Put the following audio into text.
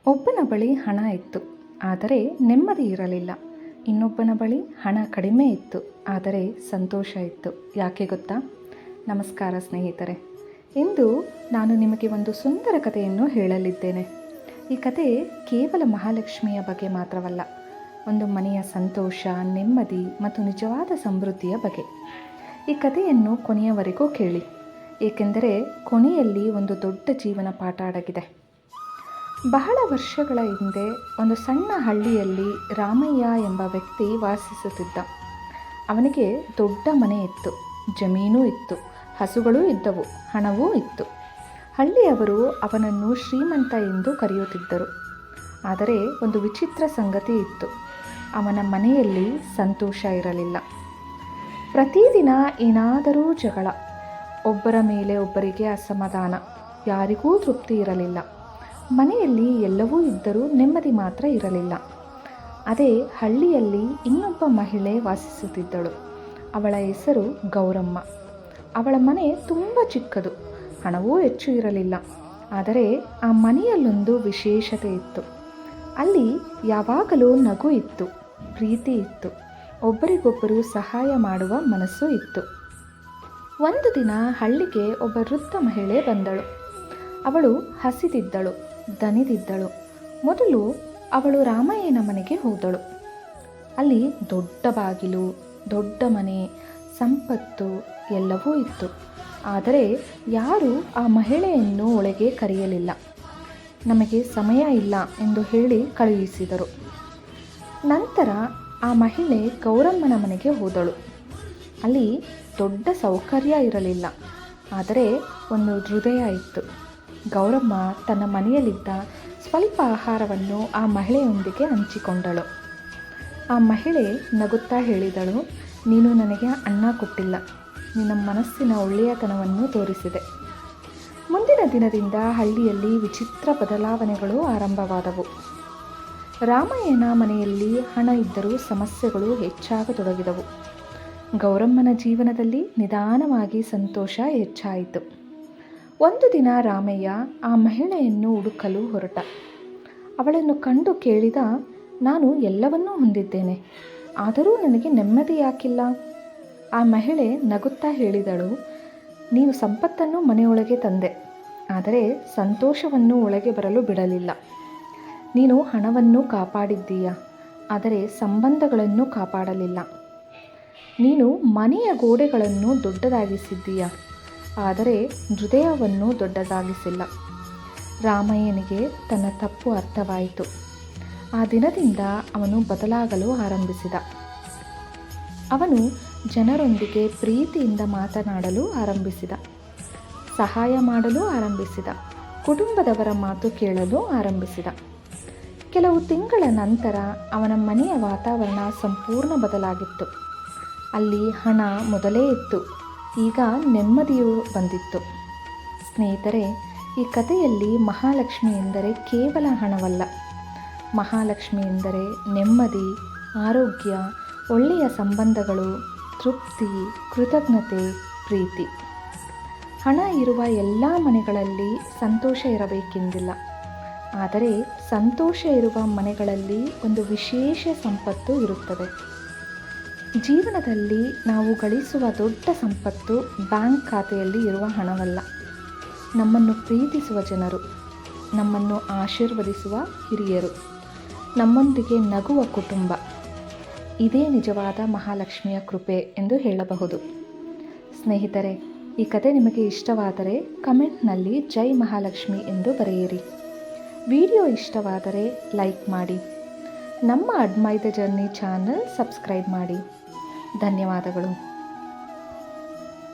ಒಬ್ಬನ ಬಳಿ ಹಣ ಇತ್ತು, ಆದರೆ ನೆಮ್ಮದಿ ಇರಲಿಲ್ಲ. ಇನ್ನೊಬ್ಬನ ಬಳಿ ಹಣ ಕಡಿಮೆ ಇತ್ತು, ಆದರೆ ಸಂತೋಷ ಇತ್ತು. ಯಾಕೆ ಗೊತ್ತಾ? ನಮಸ್ಕಾರ ಸ್ನೇಹಿತರೆ. ಇಂದು ನಾನು ನಿಮಗೆ ಒಂದು ಸುಂದರ ಕಥೆಯನ್ನು ಹೇಳಲಿದ್ದೇನೆ. ಈ ಕತೆ ಕೇವಲ ಮಹಾಲಕ್ಷ್ಮಿಯ ಬಗ್ಗೆ ಮಾತ್ರವಲ್ಲ, ಒಂದು ಮನೆಯ ಸಂತೋಷ, ನೆಮ್ಮದಿ ಮತ್ತು ನಿಜವಾದ ಸಮೃದ್ಧಿಯ ಬಗ್ಗೆ. ಈ ಕಥೆಯನ್ನು ಕೊನೆಯವರೆಗೂ ಕೇಳಿ, ಏಕೆಂದರೆ ಕೊನೆಯಲ್ಲಿ ಒಂದು ದೊಡ್ಡ ಜೀವನ ಪಾಠ ಅಡಗಿದೆ. ಬಹಳ ವರ್ಷಗಳ ಹಿಂದೆ ಒಂದು ಸಣ್ಣ ಹಳ್ಳಿಯಲ್ಲಿ ರಾಮಯ್ಯ ಎಂಬ ವ್ಯಕ್ತಿ ವಾಸಿಸುತ್ತಿದ್ದ. ಅವನಿಗೆ ದೊಡ್ಡ ಮನೆ ಇತ್ತು, ಜಮೀನು ಇತ್ತು, ಹಸುಗಳೂ ಇದ್ದವು, ಹಣವೂ ಇತ್ತು. ಹಳ್ಳಿಯವರು ಅವನನ್ನು ಶ್ರೀಮಂತ ಎಂದು ಕರೆಯುತ್ತಿದ್ದರು. ಆದರೆ ಒಂದು ವಿಚಿತ್ರ ಸಂಗತಿ ಇತ್ತು. ಅವನ ಮನೆಯಲ್ಲಿ ಸಂತೋಷ ಇರಲಿಲ್ಲ. ಪ್ರತಿದಿನ ಏನಾದರೂ ಜಗಳ, ಒಬ್ಬರ ಮೇಲೆ ಒಬ್ಬರಿಗೆ ಅಸಮಾಧಾನ, ಯಾರಿಗೂ ತೃಪ್ತಿ ಇರಲಿಲ್ಲ. ಮನೆಯಲ್ಲಿ ಎಲ್ಲವೂ ಇದ್ದರೂ ನೆಮ್ಮದಿ ಮಾತ್ರ ಇರಲಿಲ್ಲ. ಅದೇ ಹಳ್ಳಿಯಲ್ಲಿ ಇನ್ನೊಬ್ಬ ಮಹಿಳೆ ವಾಸಿಸುತ್ತಿದ್ದಳು. ಅವಳ ಹೆಸರು ಗೌರಮ್ಮ. ಅವಳ ಮನೆ ತುಂಬ ಚಿಕ್ಕದು, ಹಣವೂ ಹೆಚ್ಚು ಇರಲಿಲ್ಲ. ಆದರೆ ಆ ಮನೆಯಲ್ಲೊಂದು ವಿಶೇಷತೆ ಇತ್ತು. ಅಲ್ಲಿ ಯಾವಾಗಲೂ ನಗು ಇತ್ತು, ಪ್ರೀತಿ ಇತ್ತು, ಒಬ್ಬರಿಗೊಬ್ಬರು ಸಹಾಯ ಮಾಡುವ ಮನಸ್ಸು ಇತ್ತು. ಒಂದು ದಿನ ಹಳ್ಳಿಗೆ ಒಬ್ಬ ವೃದ್ಧ ಮಹಿಳೆ ಬಂದಳು. ಅವಳು ಹಸಿದಿದ್ದಳು, ದಣಿದಿದ್ದಳು. ಮೊದಲು ಅವಳು ರಾಮಯ್ಯನ ಮನೆಗೆ ಹೋದಳು. ಅಲ್ಲಿ ದೊಡ್ಡ ಬಾಗಿಲು, ದೊಡ್ಡ ಮನೆ, ಸಂಪತ್ತು ಎಲ್ಲವೂ ಇತ್ತು. ಆದರೆ ಯಾರೂ ಆ ಮಹಿಳೆಯನ್ನು ಒಳಗೆ ಕರೆಯಲಿಲ್ಲ. ನಮಗೆ ಸಮಯ ಇಲ್ಲ ಎಂದು ಹೇಳಿ ಕಳುಹಿಸಿದರು. ನಂತರ ಆ ಮಹಿಳೆ ಗೌರಮ್ಮನ ಮನೆಗೆ ಹೋದಳು. ಅಲ್ಲಿ ದೊಡ್ಡ ಸೌಕರ್ಯ ಇರಲಿಲ್ಲ, ಆದರೆ ಒಂದು ಹೃದಯ ಇತ್ತು. ಗೌರಮ್ಮ ತನ್ನ ಮನೆಯಲ್ಲಿದ್ದ ಸ್ವಲ್ಪ ಆಹಾರವನ್ನು ಆ ಮಹಿಳೆಯೊಂದಿಗೆ ಹಂಚಿಕೊಂಡಳು. ಆ ಮಹಿಳೆ ನಗುತ್ತಾ ಹೇಳಿದಳು, ನೀನು ನನಗೆ ಅನ್ನ ಕೊಟ್ಟಿಲ್ಲ, ನಿನ್ನ ಮನಸ್ಸಿನ ಒಳ್ಳೆಯತನವನ್ನು ತೋರಿಸಿದೆ. ಮುಂದಿನ ದಿನದಿಂದ ಹಳ್ಳಿಯಲ್ಲಿ ವಿಚಿತ್ರ ಬದಲಾವಣೆಗಳು ಆರಂಭವಾದವು. ರಾಮಯ್ಯನ ಮನೆಯಲ್ಲಿ ಹಣ ಇದ್ದರೂ ಸಮಸ್ಯೆಗಳು ಹೆಚ್ಚಾಗತೊಡಗಿದವು. ಗೌರಮ್ಮನ ಜೀವನದಲ್ಲಿ ನಿಧಾನವಾಗಿ ಸಂತೋಷ ಹೆಚ್ಚಾಯಿತು. ಒಂದು ದಿನ ರಾಮಯ್ಯ ಆ ಮಹಿಳೆಯನ್ನು ಹುಡುಕಲು ಹೊರಟ. ಅವಳನ್ನು ಕಂಡು ಕೇಳಿದ, ನಾನು ಎಲ್ಲವನ್ನೂ ಹೊಂದಿದ್ದೇನೆ, ಆದರೂ ನನಗೆ ನೆಮ್ಮದಿ ಯಾಕಿಲ್ಲ? ಆ ಮಹಿಳೆ ನಗುತ್ತಾ ಹೇಳಿದಳು, ನೀನು ಸಂಪತ್ತನ್ನು ಮನೆಯೊಳಗೆ ತಂದೆ, ಆದರೆ ಸಂತೋಷವನ್ನು ಒಳಗೆ ಬರಲು ಬಿಡಲಿಲ್ಲ. ನೀನು ಹಣವನ್ನು ಕಾಪಾಡಿದ್ದೀಯ, ಆದರೆ ಸಂಬಂಧಗಳನ್ನು ಕಾಪಾಡಲಿಲ್ಲ. ನೀನು ಮನೆಯ ಗೋಡೆಗಳನ್ನು ದೊಡ್ಡದಾಗಿಸಿದ್ದೀಯ, ಆದರೆ ಹೃದಯವನ್ನು ದೊಡ್ಡದಾಗಿಸಿಲ್ಲ. ರಾಮಯ್ಯನಿಗೆ ತನ್ನ ತಪ್ಪು ಅರ್ಥವಾಯಿತು. ಆ ದಿನದಿಂದ ಅವನು ಬದಲಾಗಲು ಆರಂಭಿಸಿದ. ಅವನು ಜನರೊಂದಿಗೆ ಪ್ರೀತಿಯಿಂದ ಮಾತನಾಡಲು ಆರಂಭಿಸಿದ, ಸಹಾಯ ಮಾಡಲು ಆರಂಭಿಸಿದ, ಕುಟುಂಬದವರ ಮಾತು ಕೇಳಲು ಆರಂಭಿಸಿದ. ಕೆಲವು ತಿಂಗಳ ನಂತರ ಅವನ ಮನೆಯ ವಾತಾವರಣ ಸಂಪೂರ್ಣ ಬದಲಾಗಿತ್ತು. ಅಲ್ಲಿ ಹಣ ಮೊದಲೇ ಇತ್ತು, ಈಗ ನೆಮ್ಮದಿಯೂ ಬಂದಿತ್ತು. ಸ್ನೇಹಿತರೆ, ಈ ಕಥೆಯಲ್ಲಿ ಮಹಾಲಕ್ಷ್ಮಿ ಎಂದರೆ ಕೇವಲ ಹಣವಲ್ಲ. ಮಹಾಲಕ್ಷ್ಮಿ ಎಂದರೆ ನೆಮ್ಮದಿ, ಆರೋಗ್ಯ, ಒಳ್ಳೆಯ ಸಂಬಂಧಗಳು, ತೃಪ್ತಿ, ಕೃತಜ್ಞತೆ, ಪ್ರೀತಿ. ಹಣ ಇರುವ ಎಲ್ಲ ಮನೆಗಳಲ್ಲಿ ಸಂತೋಷ ಇರಬೇಕೆಂದಿಲ್ಲ, ಆದರೆ ಸಂತೋಷ ಇರುವ ಮನೆಗಳಲ್ಲಿ ಒಂದು ವಿಶೇಷ ಸಂಪತ್ತು ಇರುತ್ತದೆ. ಜೀವನದಲ್ಲಿ ನಾವು ಗಳಿಸುವ ದೊಡ್ಡ ಸಂಪತ್ತು ಬ್ಯಾಂಕ್ ಖಾತೆಯಲ್ಲಿ ಇರುವ ಹಣವಲ್ಲ, ನಮ್ಮನ್ನು ಪ್ರೀತಿಸುವ ಜನರು, ನಮ್ಮನ್ನು ಆಶೀರ್ವದಿಸುವ ಹಿರಿಯರು, ನಮ್ಮೊಂದಿಗೆ ನಗುವ ಕುಟುಂಬ. ಇದೇ ನಿಜವಾದ ಮಹಾಲಕ್ಷ್ಮಿಯ ಕೃಪೆ ಎಂದು ಹೇಳಬಹುದು. ಸ್ನೇಹಿತರೆ, ಈ ಕತೆ ನಿಮಗೆ ಇಷ್ಟವಾದರೆ ಕಮೆಂಟ್ನಲ್ಲಿ ಜೈ ಮಹಾಲಕ್ಷ್ಮಿ ಎಂದು ಬರೆಯಿರಿ. ವಿಡಿಯೋ ಇಷ್ಟವಾದರೆ ಲೈಕ್ ಮಾಡಿ. ನಮ್ಮ admire the journey channel subscribe ಮಾಡಿ. ಧನ್ಯವಾದಗಳು.